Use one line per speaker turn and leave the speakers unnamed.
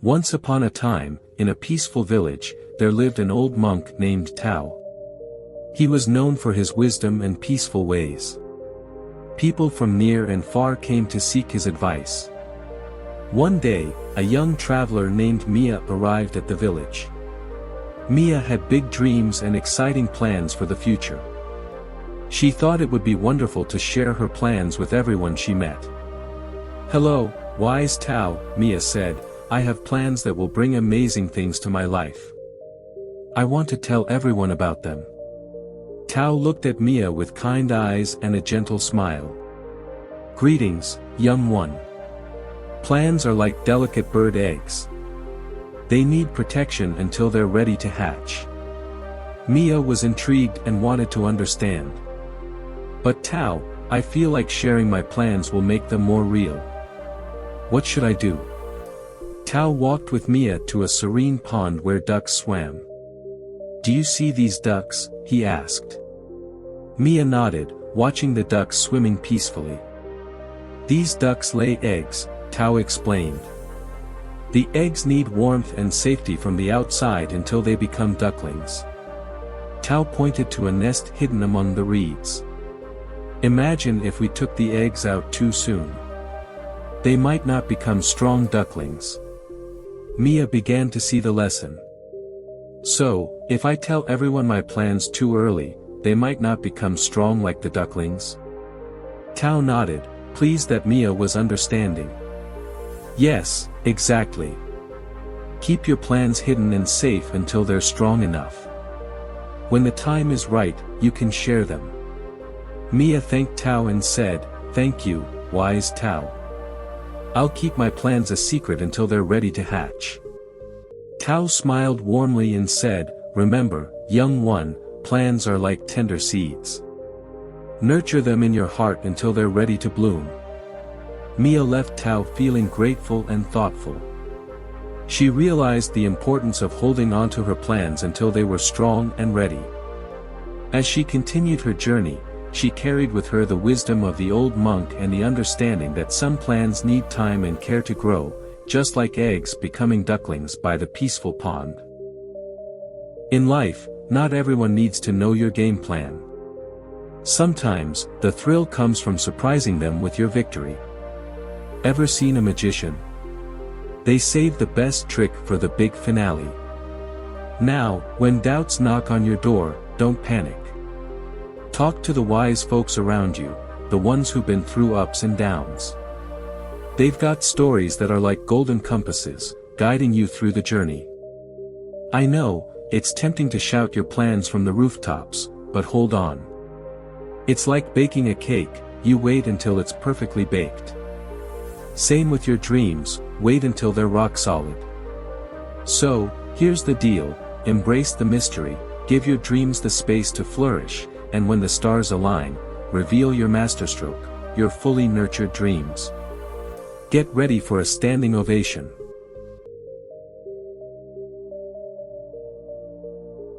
Once upon a time, in a peaceful village, there lived an old monk named Tao. He was known for his wisdom and peaceful ways. People from near and far came to seek his advice. One day, a young traveler named Mia arrived at the village. Mia had big dreams and exciting plans for the future. She thought it would be wonderful to share her plans with everyone she met. "Hello, wise Tao," Mia said, "I have plans that will bring amazing things to my life. I want to tell everyone about them." Tao looked at Mia with kind eyes and a gentle smile. "Greetings, young one. Plans are like delicate bird eggs. They need protection until they're ready to hatch." Mia was intrigued and wanted to understand. "But Tao, I feel like sharing my plans will make them more real. What should I do?" Tao walked with Mia to a serene pond where ducks swam. "Do you see these ducks?" he asked. Mia nodded, watching the ducks swimming peacefully. "These ducks lay eggs," Tao explained. "The eggs need warmth and safety from the outside until they become ducklings." Tao pointed to a nest hidden among the reeds. "Imagine if we took the eggs out too soon. They might not become strong ducklings." Mia began to see the lesson. "So, if I tell everyone my plans too early, they might not become strong like the ducklings?" Tao nodded, pleased that Mia was understanding. "Yes, exactly. Keep your plans hidden and safe until they're strong enough. When the time is right, you can share them." Mia thanked Tao and said, "Thank you, wise Tao. I'll keep my plans a secret until they're ready to hatch." Tao smiled warmly and said, "Remember, young one, plans are like tender seeds. Nurture them in your heart until they're ready to bloom." Mia left Tao feeling grateful and thoughtful. She realized the importance of holding on to her plans until they were strong and ready. As she continued her journey, she carried with her the wisdom of the old monk and the understanding that some plans need time and care to grow, just like eggs becoming ducklings by the peaceful pond. In life, not everyone needs to know your game plan. Sometimes, the thrill comes from surprising them with your victory. Ever seen a magician? They save the best trick for the big finale. Now, when doubts knock on your door, don't panic. Talk to the wise folks around you, the ones who've been through ups and downs. They've got stories that are like golden compasses, guiding you through the journey. I know, it's tempting to shout your plans from the rooftops, but hold on. It's like baking a cake, you wait until it's perfectly baked. Same with your dreams, wait until they're rock solid. So, here's the deal, embrace the mystery, give your dreams the space to flourish, and when the stars align, reveal your masterstroke, your fully nurtured dreams. Get ready for a standing ovation.